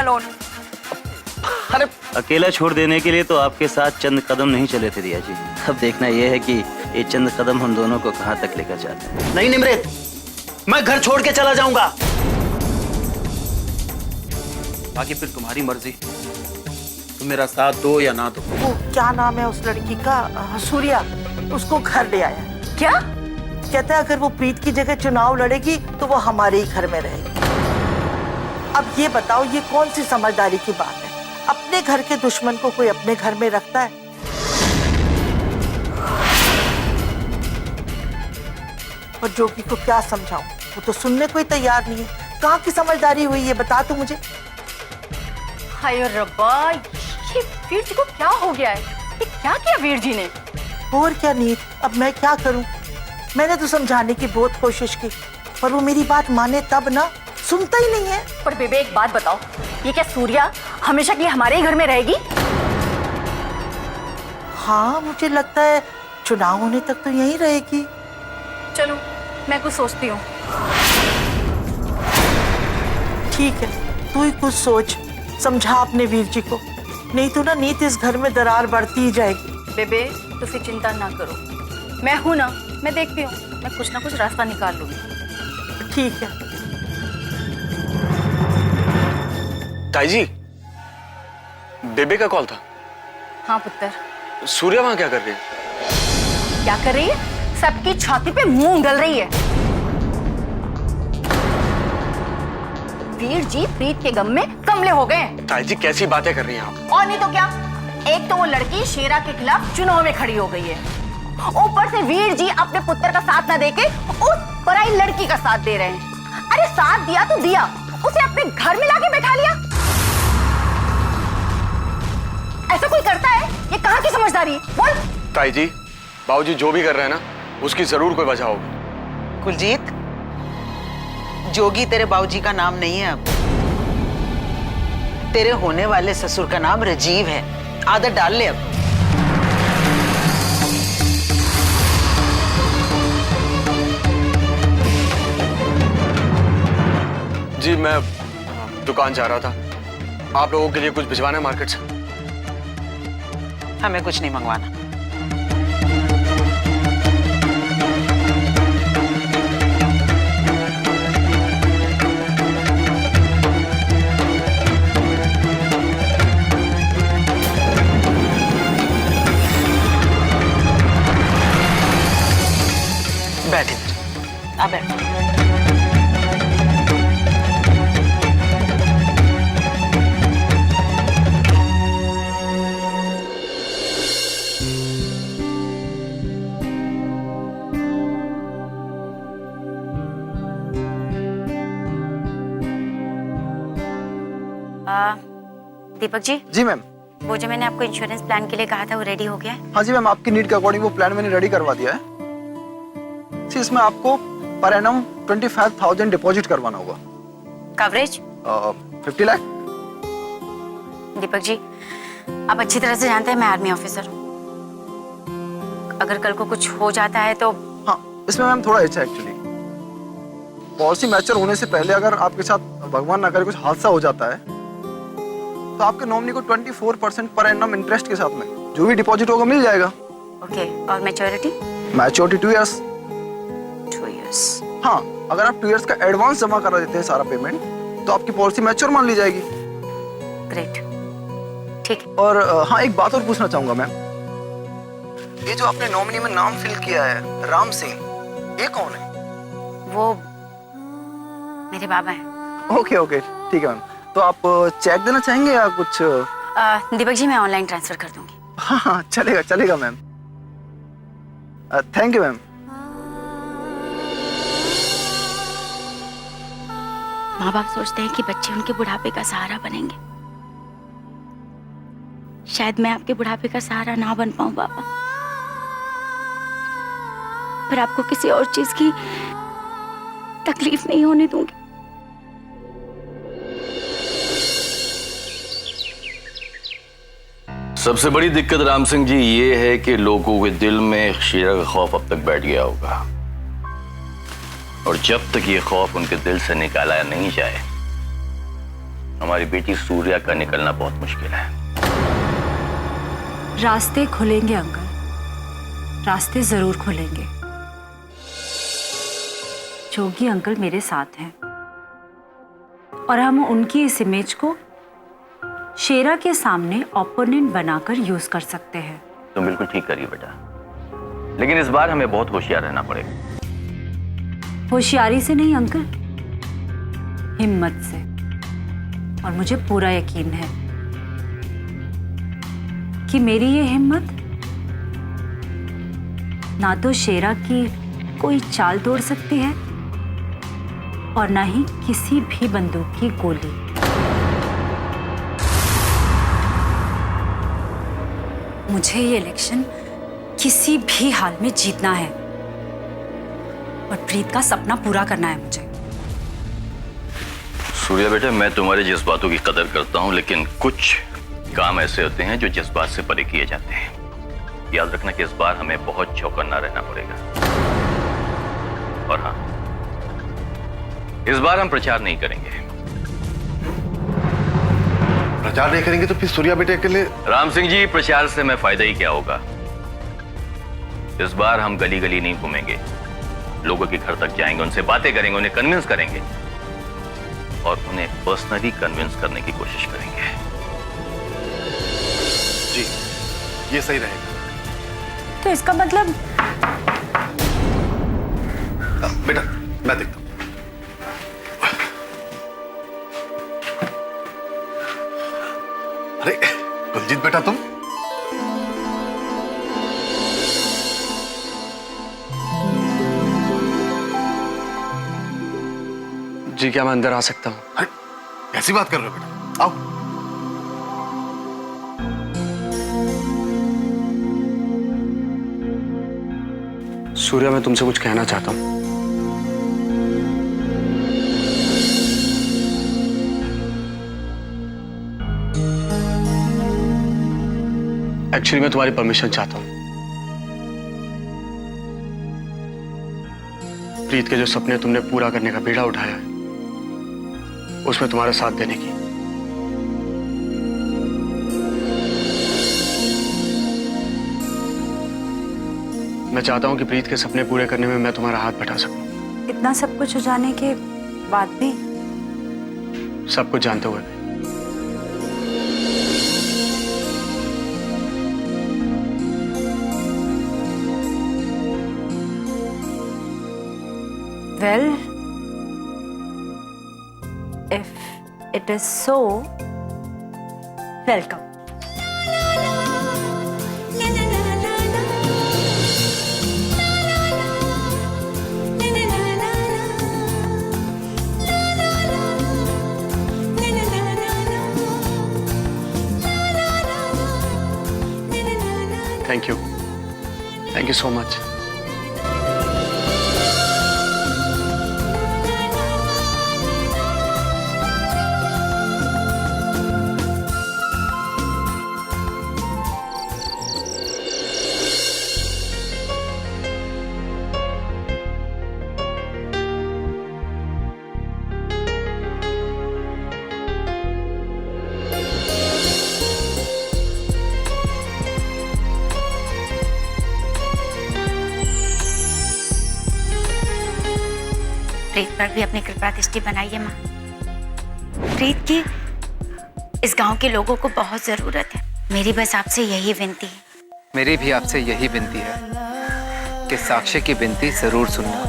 alone. अरे अकेला छोड़ देने के लिए तो आपके साथ चंद कदम नहीं चले थे रिया जी। अब देखना यह है कि ये चंद कदम हम दोनों को कहां तक लेकर जाते हैं। नहीं निमृत, मैं घर छोड़ के चला जाऊंगा। बाकी फिर तुम्हारी मर्जी, तुम मेरा साथ दो या ना दो। वो क्या नाम है उस लड़की का, सूर्या, उसको घर ले आया। क्या कहता है? अगर वो प्रीत की जगह चुनाव लड़ेगी तो वो हमारे ही घर में रहेगी। अब ये बताओ, ये कौन सी समझदारी की बात है? अपने घर के दुश्मन को कोई अपने घर में रखता है? और जोगी को क्या समझाऊं, वो तो सुनने को ही तैयार नहीं है। कहाँ की समझदारी हुई ये बता तू मुझे। हाय रब्बा, ये वीर जी को क्या हो गया है? ये क्या किया वीर जी ने? और क्या नीत, अब मैं क्या करूं? मैंने तो समझाने की बहुत कोशिश की, पर वो मेरी बात माने तब ना, सुनता ही नहीं है। पर बेबे एक बात बताओ, ये क्या सूर्या हमेशा के लिए हमारे ही घर में रहेगी? हाँ, मुझे लगता है चुनाव होने तक तो यहीं रहेगी। चलो मैं कुछ सोचती हूँ। ठीक है, तू ही कुछ सोच, समझा अपने वीर जी को, नहीं तो ना नीत इस घर में दरार बढ़ती ही जाएगी। बेबे तुसी चिंता ना करो, मैं हूं ना, मैं देखती हूँ, मैं कुछ ना कुछ रास्ता निकाल लूंगी। ठीक है। ताई जी, बेबे का कॉल था। हाँ पुत्र। सूर्या वहां क्या कर रही है? क्या कर रही है? सबकी छाती पे मुंह उंगल रही है। वीर जी प्रीत के गम में कमले हो गए। ताई जी कैसी बातें कर रही हैं आप? और नहीं तो क्या, एक तो वो लड़की शेरा के खिलाफ चुनाव में खड़ी हो गई है, ऊपर से वीर जी अपने पुत्र का साथ ना देके उस पराई लड़की का साथ दे रहे हैं। अरे साथ दिया तो दिया, उसे अपने घर में लाके बैठा लिया। ऐसा कोई करता है? ये कहाँ की समझदारी? बोल। ताई जी, बाबूजी जो भी कर रहे हैं ना, उसकी जरूर कोई वजह होगी। कुलजीत, जोगी तेरे बाबूजी का नाम नहीं है। अब तेरे होने वाले ससुर का नाम राजीव है। आदत डाल ले अब। जी मैं दुकान जा रहा था, आप लोगों के लिए कुछ भिजवाना है मार्केट से? हमें कुछ नहीं मंगवाना। बैठे अब बैठ। दीपक जी। जी मैम। वो जो मैंने आपको इंश्योरेंस प्लान के लिए कहा था वो रेडी हो गया है? हाँ जी मैम, आपकी नीड के अकॉर्डिंग वो प्लान मैंने रेडी करवा दिया है। इसमें आपको पर एनम 25,000 डिपॉजिट करवाना होगा। कवरेज 50 लाख। दीपक जी, आप अच्छी तरह से जानते हैं मैं आर्मी ऑफिसर हूँ, अगर कल को कुछ हो जाता है तो। हाँ, इसमें मैम थोड़ा अच्छा एक्चुअली पॉलिसी मैच्योर होने से पहले अगर आपके साथ भगवान ना करे कुछ हादसा हो जाता है तो आपके नॉमिनी को 24% पर एनम इंटरेस्ट के साथ में जो भी डिपॉजिट होगा मिल जाएगा। ओके, और मैच्योरिटी? Maturity 2 years. 2 इयर्स। हाँ, अगर आप 2 इयर्स का एडवांस जमा करा देते हैं सारा पेमेंट तो आपकी पॉलिसी मैच्योर मान ली जाएगी। ग्रेट, ठीक है। और हाँ, एक बात और पूछना चाहूंगा मैम, ये जो आपने नॉमिनी में नाम फिल किया है राम सिंह, ये कौन है? वो मेरे बाबा हैं। ओके ओके, ठीक है मैम। तो आप चेक देना चाहेंगे या कुछ? दीपक जी मैं ऑनलाइन ट्रांसफर कर दूंगी। हाँ हाँ, चलेगा चलेगा मैम। Thank you ma'am. माँ बाप सोचते हैं कि बच्चे उनके बुढ़ापे का सहारा बनेंगे, शायद मैं आपके बुढ़ापे का सहारा ना बन पाऊं बाबा, पर आपको किसी और चीज की तकलीफ नहीं होने दूंगी। सबसे बड़ी दिक्कत राम सिंह जी ये है कि लोगों के दिल में शीरा का खौफ अब तक बैठ गया होगा, और जब तक ये खौफ उनके दिल से निकाला नहीं जाए हमारी बेटी सूर्या का निकलना बहुत मुश्किल है। रास्ते खुलेंगे अंकल, रास्ते जरूर खुलेंगे। जोगी अंकल मेरे साथ हैं और हम उनकी इस इमेज को शेरा के सामने ओपोनेंट बनाकर यूज कर सकते हैं। तुम बिल्कुल ठीक करिए बेटा, लेकिन इस बार हमें बहुत होशियार रहना पड़ेगा। होशियारी से नहीं अंकल, हिम्मत से। और मुझे पूरा यकीन है कि मेरी ये हिम्मत ना तो शेरा की कोई चाल तोड़ सकती है और ना ही किसी भी बंदूक की गोली। मुझे ये इलेक्शन किसी भी हाल में जीतना है और प्रीत का सपना पूरा करना है मुझे। सूर्या बेटा, मैं तुम्हारे जज्बातों की कदर करता हूं, लेकिन कुछ काम ऐसे होते हैं जो जज्बात से परे किए जाते हैं। याद रखना कि इस बार हमें बहुत चौकन्ना रहना पड़ेगा। और हाँ, इस बार हम प्रचार नहीं करेंगे। प्रचार नहीं करेंगे तो फिर सूर्या बेटे के लिए? राम सिंह जी, प्रचार से हमें फायदा ही क्या होगा। इस बार हम गली गली नहीं घूमेंगे, लोगों के घर तक जाएंगे, उनसे बातें करेंगे, उन्हें कन्विंस करेंगे और उन्हें पर्सनली कन्विंस करने की कोशिश करेंगे। जी, ये सही रहेगा। तो इसका मतलब बेटा मैं देखता हूं। अरे कुलजीत बेटा, तुम? जी क्या मैं अंदर आ सकता हूँ? अरे कैसी बात कर रहे हो बेटा, आओ। सूर्या, मैं तुमसे कुछ कहना चाहता हूँ। एक्चुअली मैं तुम्हारी परमिशन चाहता हूँ। प्रीत के जो सपने तुमने पूरा करने का बीड़ा उठाया है, उसमें तुम्हारा साथ देने की। मैं चाहता हूं कि प्रीत के सपने पूरे करने में मैं तुम्हारा हाथ बटा सकूं। इतना सब कुछ हो जाने के बाद भी? सब कुछ जानते हुए भी। Well, if it is so, welcome. Thank you. Thank you so much. प्रीत पर भी अपनी कृपा दृष्टि बनाइए माँ। प्रीत की इस गांव के लोगों को बहुत जरूरत है। मेरी बस आपसे यही विनती है। मेरी भी आपसे यही विनती है कि साक्षी की विनती जरूर सुनना।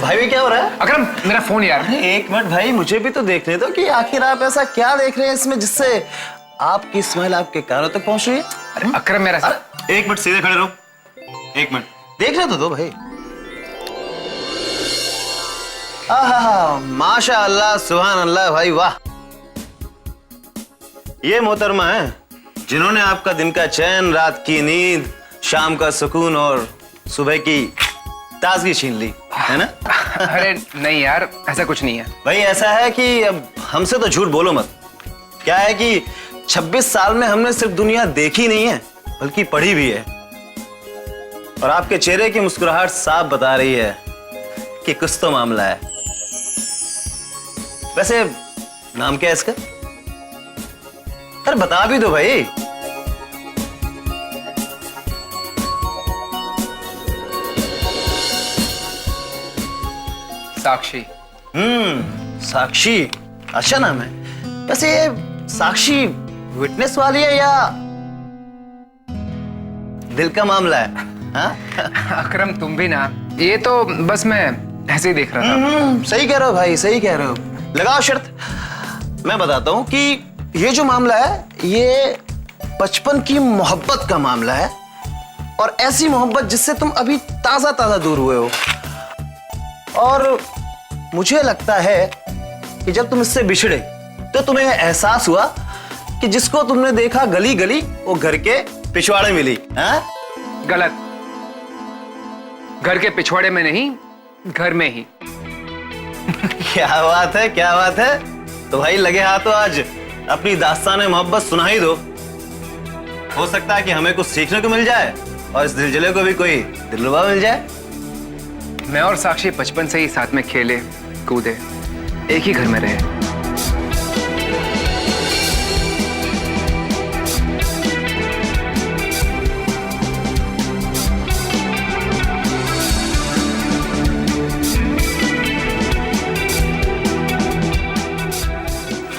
भाई क्या हो रहा है? अकरम, मेरा फोन यार। एक मिनट भाई, मुझे भी तो देखने दो कि आखिर आप ऐसा क्या देख रहे हैं इसमें जिससे आपकी स्माइल आपके कानों तक पहुंच रही है। अरे अकरम, मेरा एक मिनट सीधे खड़े रहो, एक मिनट देखने तो दो भाई। आहा, माशाअल्लाह, सुभान अल्लाह भाई, वाह। ये मोहतरमा है जिन्होंने आपका दिन का चैन, रात की नींद, शाम का सुकून और सुबह की ताजगी छीन ली, है ना? अरे नहीं यार, ऐसा कुछ नहीं है भाई। ऐसा है कि अब हमसे तो झूठ बोलो मत। क्या है कि 26 साल में हमने सिर्फ दुनिया देखी नहीं है बल्कि पढ़ी भी है। और आपके चेहरे की मुस्कुराहट साफ बता रही है कि कुछ तो मामला है। वैसे नाम क्या है इसका? अरे बता भी दो भाई। साक्षी। साक्षी, अच्छा नाम है। वैसे ये साक्षी विटनेस वाली है या दिल का मामला है? हाँ? अकरम तुम भी ना, ये तो बस मैं ऐसे ही देख रहा था। सही कह रहे हो भाई, सही कह रहे हो। लगाओ शर्त। मैं बताता हूं कि ये जो मामला है ये बचपन की मोहब्बत का मामला है, और ऐसी मोहब्बत जिससे तुम अभी ताजा ताजा दूर हुए हो। और मुझे लगता है कि जब तुम इससे बिछड़े तो तुम्हें एहसास हुआ कि जिसको तुमने देखा गली गली वो घर के पिछवाड़े मिली। हाँ? गलत। घर के पिछवाड़े में नहीं, घर में ही। क्या बात है, क्या बात है। तो भाई लगे हाथ तो आज अपनी दास्तान मोहब्बत सुना ही दो। हो सकता है कि हमें कुछ सीखने को मिल जाए और इस दिलजले को भी कोई दिलरुबा मिल जाए। मैं और साक्षी बचपन से ही साथ में खेले कूदे, एक ही घर में रहे।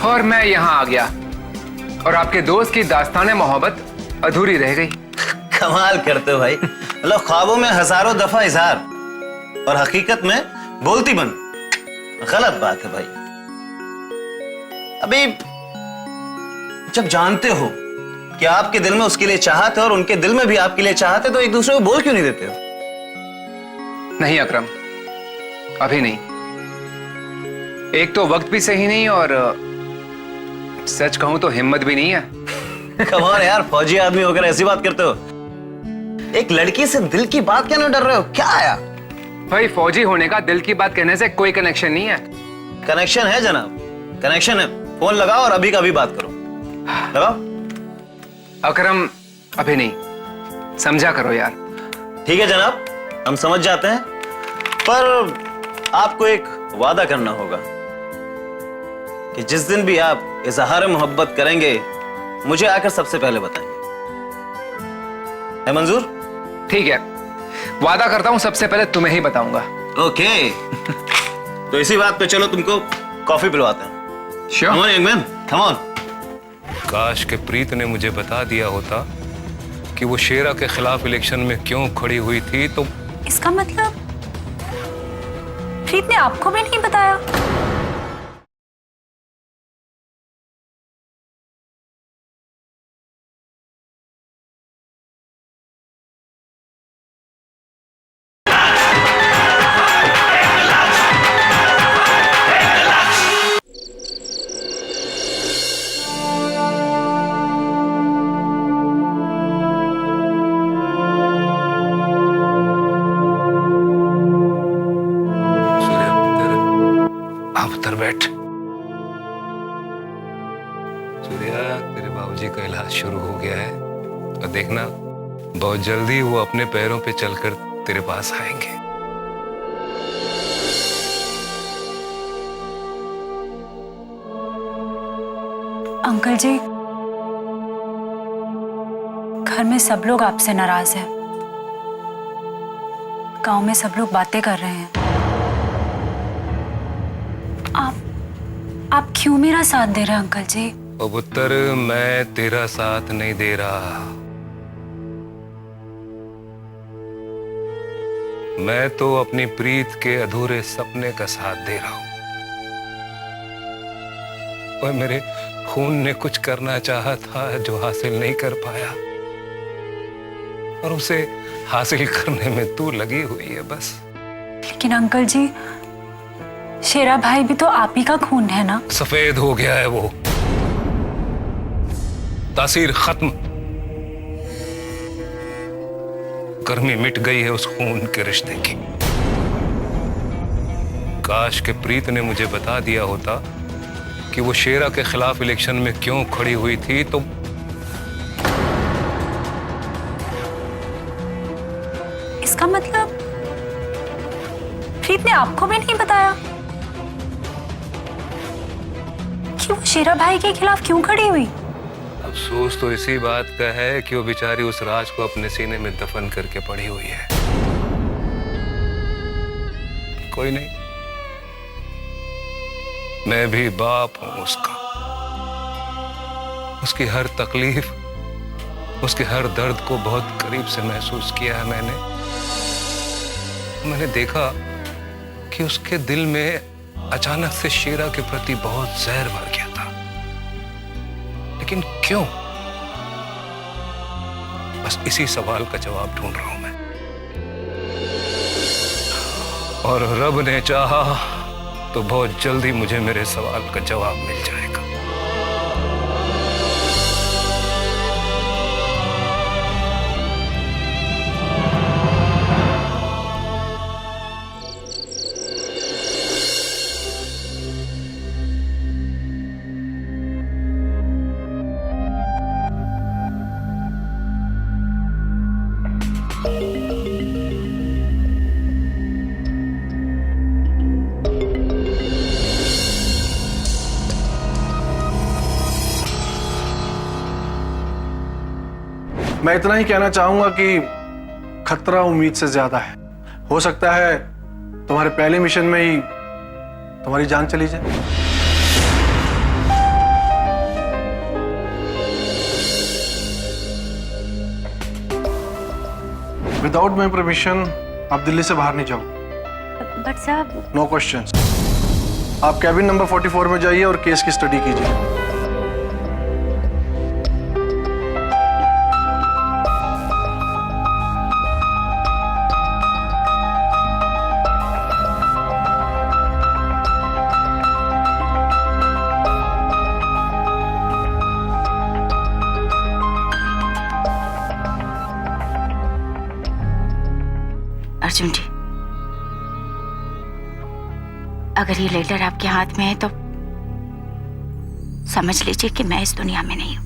और मैं यहां आ गया और आपके दोस्त की दास्तान मोहब्बत अधूरी रह गई। कमाल करते हो भाई। मतलब ख्वाबों में हजारों दफा इजहार और हकीकत में बोलती बन। गलत बात है भाई। अभी जब जानते हो कि आपके दिल में उसके लिए चाहत है और उनके दिल में भी आपके लिए चाहत है, तो एक दूसरे को बोल क्यों नहीं देते हो? नहीं अकरम, अभी नहीं। एक तो वक्त भी सही नहीं और सच कहूं तो हिम्मत भी नहीं है। कमाल यार, फौजी आदमी होकर ऐसी बात करते हो। एक लड़की से दिल की बात क्या नहीं डर रहे हो? क्या आया भाई, फौजी होने का दिल की बात कहने से कोई कनेक्शन नहीं है। कनेक्शन है जनाब, कनेक्शन है। फोन लगाओ और अभी का अभी बात करो। लगाओ। अकरम अभी नहीं, समझा करो यार। ठीक है जनाब, हम समझ जाते हैं, पर आपको एक वादा करना होगा कि जिस दिन भी आप इजहार मोहब्बत करेंगे मुझे आकर सबसे पहले बताएंगे। है मंजूर? ठीक है, वादा करता हूं सबसे पहले तुम्हें ही बताऊंगा। ओके। तो इसी बात पे चलो तुमको कॉफी पिलवाते हैं। Sure. Come on, young man. Come on. काश के प्रीत ने मुझे बता दिया होता कि वो शेरा के खिलाफ इलेक्शन में क्यों खड़ी हुई थी तो। इसका मतलब प्रीत ने आपको भी नहीं बताया? बैठ। सूर्या, तेरे बाबूजी का इलाज शुरू हो गया है और देखना बहुत जल्दी वो अपने पैरों पे चलकर तेरे पास आएंगे। अंकल जी, घर में सब लोग आपसे नाराज हैं। गांव में सब लोग बातें कर रहे हैं। आप क्यों मेरा साथ दे रहे हैं अंकल जी? ओ पुत्र, मैं तेरा साथ नहीं दे रहा। मैं तो अपनी प्रीत के अधूरे सपने का साथ दे रहा हूं। और मेरे खून ने कुछ करना चाहा था जो हासिल नहीं कर पाया, और उसे हासिल करने में तू लगी हुई है बस। लेकिन अंकल जी, शेरा भाई भी तो आप ही का खून है ना? सफेद हो गया है वो, तासीर खत्म, गर्मी मिट गई है उस खून के रिश्ते की। काश के प्रीत ने मुझे बता दिया होता कि वो शेरा के खिलाफ इलेक्शन में क्यों खड़ी हुई थी, तो इसका मतलब प्रीत ने आपको भी नहीं बताया कि वो शेरा भाई के खिलाफ क्यों खड़ी हुई? अफसोस तो इसी बात का है कि वो बेचारी उस राज को अपने सीने में दफन करके पड़ी हुई है। कोई नहीं, मैं भी बाप हूं उसका। उसकी हर तकलीफ, उसके हर दर्द को बहुत करीब से महसूस किया है मैंने देखा कि उसके दिल में अचानक से शेरा के प्रति बहुत जहर भर गया था। लेकिन क्यों? बस इसी सवाल का जवाब ढूंढ रहा हूं मैं। और रब ने चाहा तो बहुत जल्दी मुझे मेरे सवाल का जवाब मिल जाएगा। मैं इतना ही कहना चाहूंगा कि खतरा उम्मीद से ज्यादा है। हो सकता है तुम्हारे पहले मिशन में ही तुम्हारी जान चली जाए। विदाउट माई परमिशन आप दिल्ली से बाहर नहीं जाओ। बट साहब, नो क्वेश्चंस। आप कैबिन नंबर 44 में जाइए और केस की स्टडी कीजिए। अर्जुन जी, अगर ये लेटर आपके हाथ में है तो समझ लीजिए कि मैं इस दुनिया में नहीं हूं।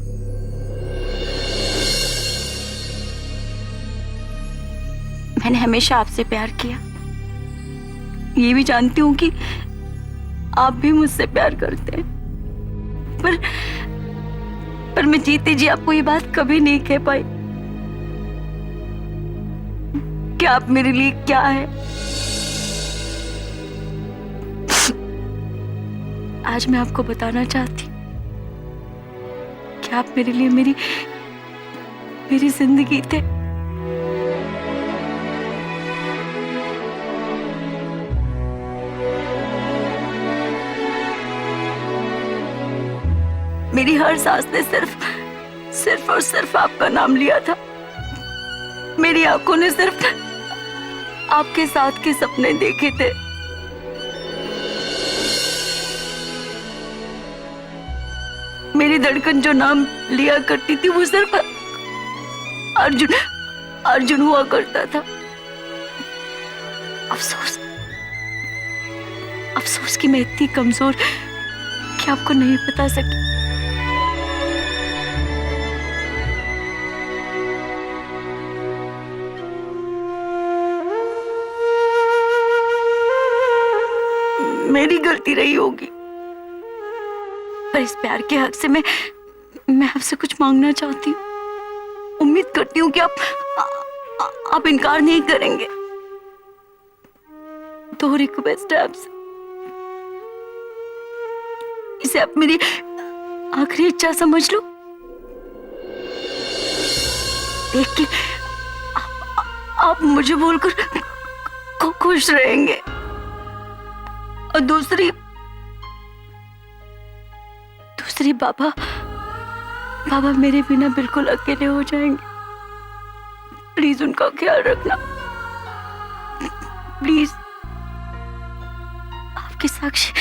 मैंने हमेशा आपसे प्यार किया, ये भी जानती हूं कि आप भी मुझसे प्यार करते हैं, पर मैं जीते जी आपको ये बात कभी नहीं कह पाई कि आप मेरे लिए क्या है। आज मैं आपको बताना चाहती कि आप मेरे लिए मेरी जिंदगी थे। मेरी हर सांस ने सिर्फ और सिर्फ आपका नाम लिया था। मेरी आंखों ने सिर्फ आपके साथ के सपने देखे थे। मेरी धड़कन जो नाम लिया करती थी वो सिर्फ अर्जुन हुआ करता था। अफसोस कि मैं इतनी कमजोर कि आपको नहीं बता सकी। मेरी गलती रही होगी, पर इस प्यार के हक से मैं आपसे कुछ मांगना चाहती हूँ। उम्मीद करती हूँ कि आप इनकार नहीं करेंगे। दो रिक्वेस्ट है आपसे, इसे आप मेरी आखिरी इच्छा समझ लो। एक कि आप मुझे बोलकर खुश रहेंगे, और दूसरी बाबा मेरे बिना बिल्कुल अकेले हो जाएंगे। प्लीज उनका ख्याल रखना। प्लीज, आपके साक्षी।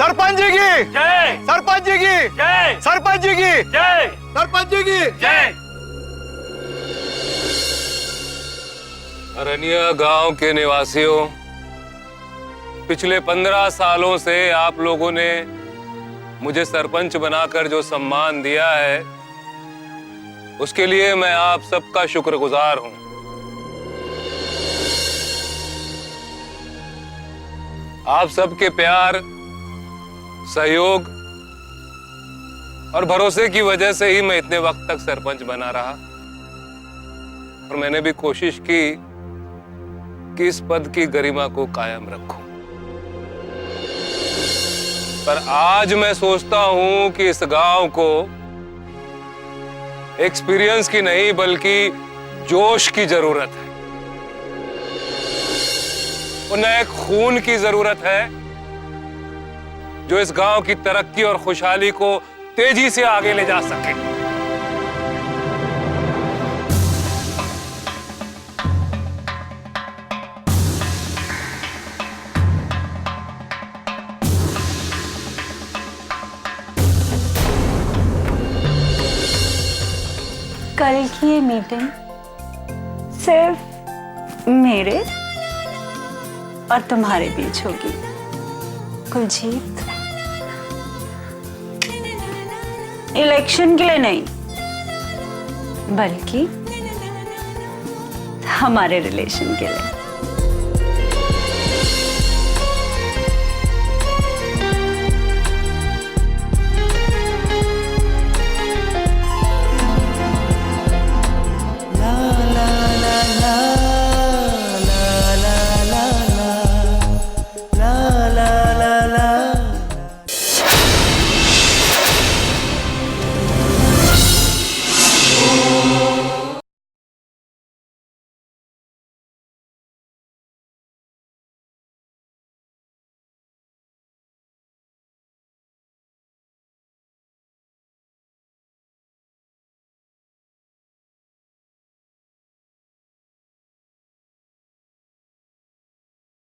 सरपंच जी की जय, सरपंच जी की जय, सरपंच जी की जय, सरपंच जी की जय। अरनिया गांव के निवासियों, पिछले 15 सालों से आप लोगों ने मुझे सरपंच बनाकर जो सम्मान दिया है, उसके लिए मैं आप सबका शुक्रगुजार हूं। आप सबके प्यार, सहयोग और भरोसे की वजह से ही मैं इतने वक्त तक सरपंच बना रहा, और मैंने भी कोशिश की कि इस पद की गरिमा को कायम रखूं। पर आज मैं सोचता हूं कि इस गांव को एक्सपीरियंस की नहीं बल्कि जोश की जरूरत है, और नए खून की जरूरत है जो इस गांव की तरक्की और खुशहाली को तेजी से आगे ले जा सके। कल की ये मीटिंग सिर्फ मेरे और तुम्हारे बीच होगी कुलजीत, इलेक्शन के लिए नहीं बल्कि हमारे रिलेशन के लिए।